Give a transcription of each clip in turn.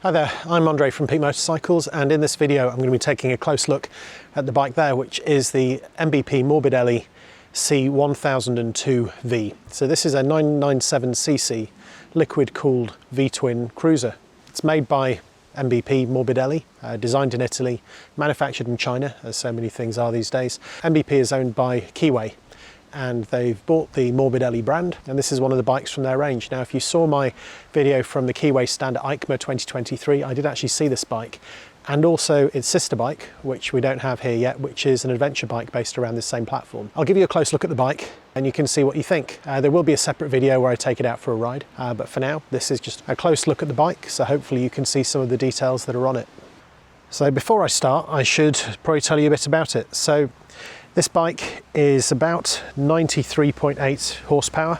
Hi there, I'm Andre from Peak Motorcycles, and in this video I'm going to be taking a close look at the bike there, which is the MBP Morbidelli C1002V. So this is a 997cc liquid-cooled V-twin cruiser. It's made by MBP Morbidelli, designed in Italy, manufactured in China, as so many things are these days. MBP is owned by Keeway, and they've bought the Morbidelli brand, and this is one of the bikes from their range. Now, if you saw my video from the Keeway stand at EICMA 2023, I did actually see this bike, and also its sister bike, which we don't have here yet, which is an adventure bike based around this same platform. I'll give you a close look at the bike, and you can see what you think. There will be a separate video where I take it out for a ride, but for now, this is just a close look at the bike, so hopefully you can see some of the details that are on it. So before I start, I should probably tell you a bit about it. So this bike is about 93.8 horsepower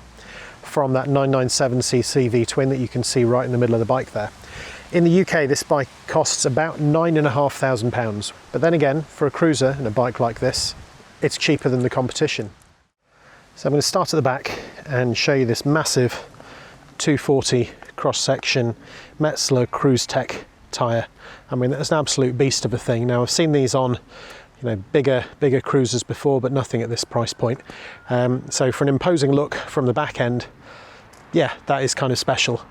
from that 997cc V-twin that you can see right in the middle of the bike there. In the UK, this bike costs about £9,500, but then again, for a cruiser and a bike like this, it's cheaper than the competition. So I'm going to start at the back and show you this massive 240 cross-section Metzeler Cruise Tech tyre. I mean, that's an absolute beast of a thing. Now, I've seen these on bigger cruisers before, but nothing at this price point. So for an imposing look from the back end, yeah, that is kind of special.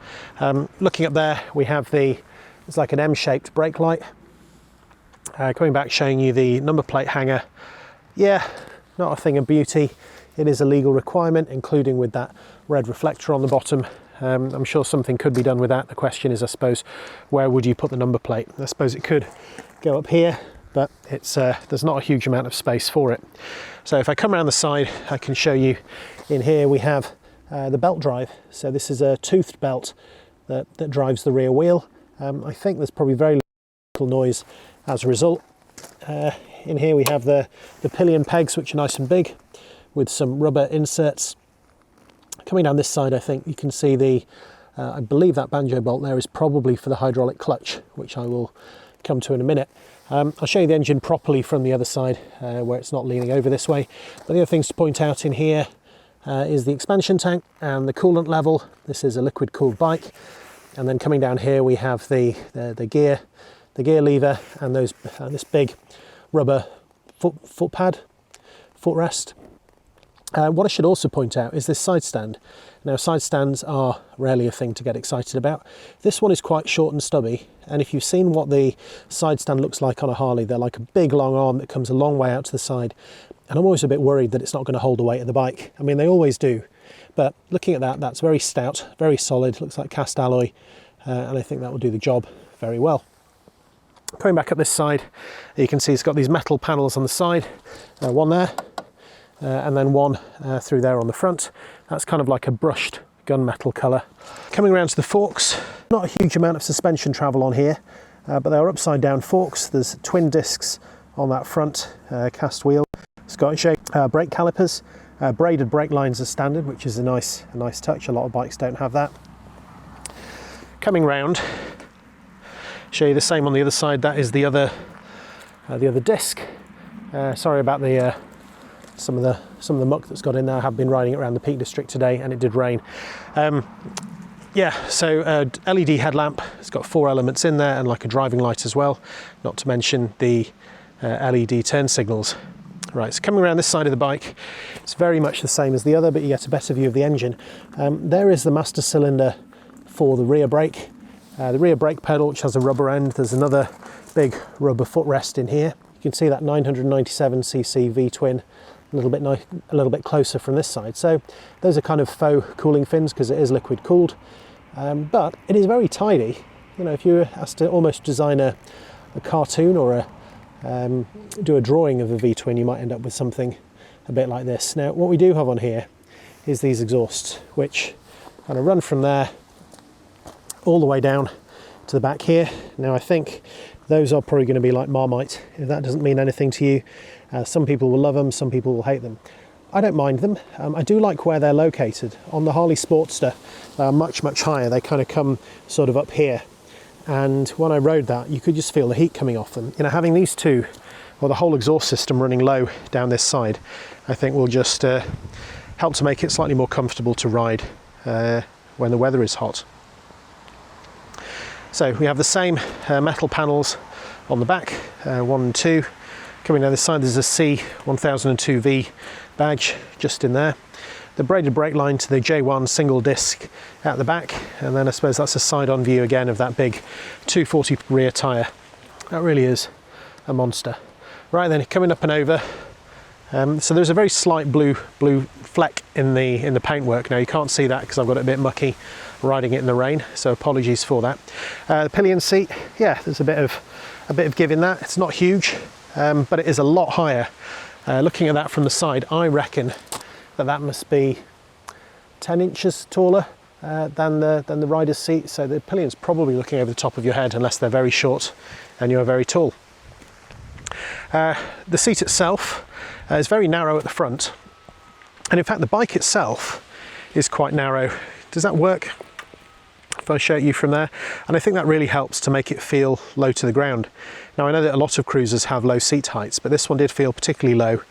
Looking up there, we have it's like an M-shaped brake light. Coming back, showing you the number plate hanger. Yeah, not a thing of beauty. It is a legal requirement, including with that red reflector on the bottom. I'm sure something could be done with that. The question is, I suppose, where would you put the number plate? I suppose it could go up here, but there's not a huge amount of space for it. So if I come around the side, I can show you in here we have the belt drive. So this is a toothed belt that drives the rear wheel. I think there's probably very little noise as a result. In here we have the pillion pegs, which are nice and big, with some rubber inserts. Coming down this side, I think you can see I believe that banjo bolt there is probably for the hydraulic clutch, which I will come to in a minute. I'll show you the engine properly from the other side, where it's not leaning over this way. But the other things to point out in here is the expansion tank and the coolant level. This is a liquid cooled bike. And then coming down here we have the gear lever and this big rubber footrest. What I should also point out is this side stand. Now, side stands are rarely a thing to get excited about. This one is quite short and stubby, and if you've seen what the side stand looks like on a Harley, they're like a big long arm that comes a long way out to the side, and I'm always a bit worried that it's not going to hold the weight of the bike. I mean, they always do, but looking at that, that's very stout, very solid, looks like cast alloy, and I think that will do the job very well. Coming back up this side, you can see it's got these metal panels on the side, one there, and then one through there on the front. That's kind of like a brushed gunmetal colour. Coming around to the forks, not a huge amount of suspension travel on here, but they are upside down forks. There's twin discs on that front cast wheel. Scottish shape brake calipers, braided brake lines as standard, which is a nice touch. A lot of bikes don't have that. Coming round, show you the same on the other side. That is the other disc. Sorry about the some of the muck that's got in there. I have been riding it around the Peak District today, and it did rain. Yeah, so LED headlamp. It's got 4 elements in there and like a driving light as well, not to mention the LED turn signals. Right, so coming around this side of the bike, it's very much the same as the other, but you get a better view of the engine. There is the master cylinder for the rear brake. The rear brake pedal, which has a rubber end. There's another big rubber footrest in here. You can see that 997cc V-twin a little bit closer from this side. So those are kind of faux cooling fins because it is liquid cooled, but it is very tidy. You know, if you were asked to almost design a cartoon or do a drawing of a V-twin, you might end up with something a bit like this. Now, what we do have on here is these exhausts, which kind of run from there all the way down to the back here. Now, I think those are probably going to be like Marmite, if that doesn't mean anything to you. Some people will love them, some people will hate them. I don't mind them. I do like where they're located. On the Harley Sportster, they are much higher. They kind of come sort of up here. And when I rode that, you could just feel the heat coming off them. You know, having these two, or the whole exhaust system running low down this side, I think will just help to make it slightly more comfortable to ride when the weather is hot. So we have the same metal panels on the back, 1 and 2. Coming down this side, there's a C1002V badge just in there. The braided brake line to the J1 single disc at the back, and then I suppose that's a side-on view again of that big 240 rear tyre. That really is a monster. Right then, coming up and over, so there's a very slight blue fleck in the paintwork. Now you can't see that because I've got it a bit mucky riding it in the rain, so apologies for that. The pillion seat, yeah, there's a bit of give in that. It's not huge, but it is a lot higher. Looking at that from the side, I reckon that must be 10 inches taller than the rider's seat. So the pillion's probably looking over the top of your head, unless they're very short and you're very tall. The seat itself is very narrow at the front, and in fact the bike itself is quite narrow. Does that work if I show you from there? And I think that really helps to make it feel low to the ground. Now I know that a lot of cruisers have low seat heights, but this one did feel particularly low.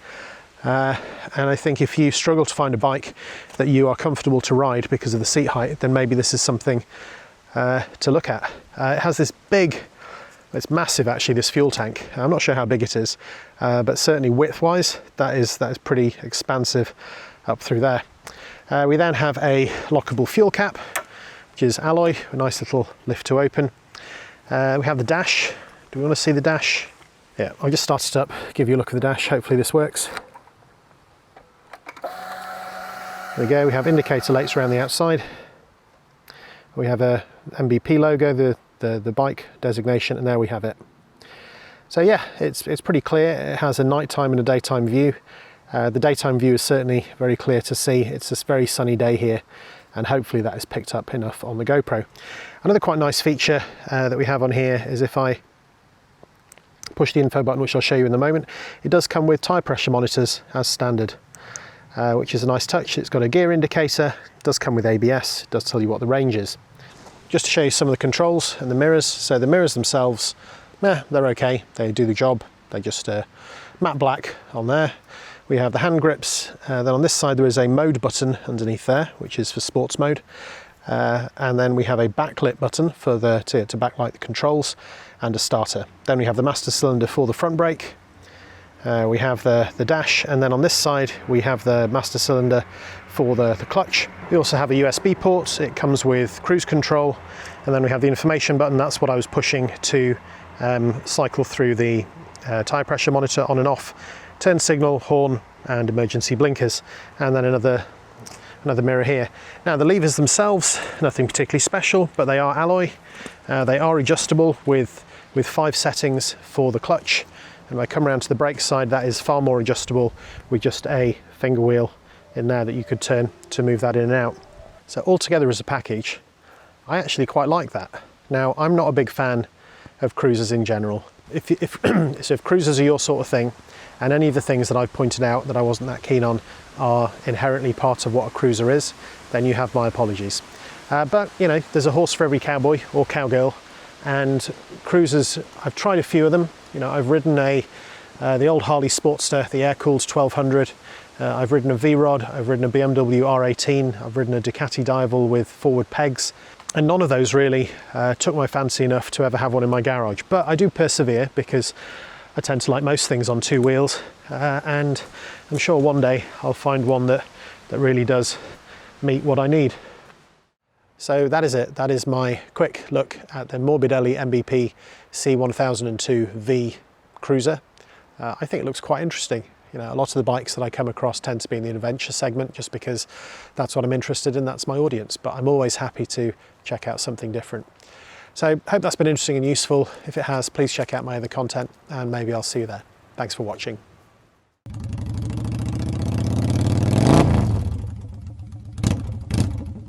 And I think if you struggle to find a bike that you are comfortable to ride because of the seat height, then maybe this is something to look at. It has this big, it's massive actually, this fuel tank. I'm not sure how big it is, but certainly width-wise, that is pretty expansive up through there. We then have a lockable fuel cap, which is alloy, a nice little lift to open. We have the dash. Do we want to see the dash? Yeah, I'll just start it up, give you a look at the dash. Hopefully this works. There we go, we have indicator lights around the outside. We have a MBP logo, the bike designation, and there we have it. So yeah, it's pretty clear. It has a nighttime and a daytime view. The daytime view is certainly very clear to see. It's this very sunny day here, and hopefully that is picked up enough on the GoPro. Another quite nice feature that we have on here is if I push the info button, which I'll show you in a moment, it does come with tyre pressure monitors as standard, which is a nice touch. It's got a gear indicator, it does come with ABS, it does tell you what the range is. Just to show you some of the controls and the mirrors. So the mirrors themselves, they're okay, they do the job. They just matte black on there. We have the hand grips, then on this side there is a mode button underneath there, which is for sports mode. And then we have a backlit button for to backlight the controls, and a starter. Then we have the master cylinder for the front brake. We have the dash, and then on this side we have the master cylinder for the clutch. We also have a USB port. It comes with cruise control, and then we have the information button. That's what I was pushing to cycle through the tyre pressure monitor on and off, turn signal, horn, and emergency blinkers, and then another mirror here. Now the levers themselves, nothing particularly special, but they are alloy. They are adjustable with 5 settings for the clutch. And when I come around to the brake side, that is far more adjustable with just a finger wheel in there that you could turn to move that in and out. So altogether as a package, I actually quite like that. Now, I'm not a big fan of cruisers in general. If cruisers are your sort of thing, and any of the things that I've pointed out that I wasn't that keen on are inherently part of what a cruiser is, then you have my apologies. But, you know, there's a horse for every cowboy or cowgirl, and cruisers, I've tried a few of them. You know, I've ridden the old Harley Sportster, the air-cooled 1200. I've ridden a V-Rod, I've ridden a BMW R18, I've ridden a Ducati Diavel with forward pegs, and none of those really took my fancy enough to ever have one in my garage. But I do persevere because I tend to like most things on 2 wheels, and I'm sure one day I'll find one that really does meet what I need. So that is it. That is my quick look at the Morbidelli MBP C1002V cruiser. I think it looks quite interesting. You know, a lot of the bikes that I come across tend to be in the adventure segment just because that's what I'm interested in, that's my audience, but I'm always happy to check out something different. So I hope that's been interesting and useful. If it has, please check out my other content, and maybe I'll see you there. Thanks for watching.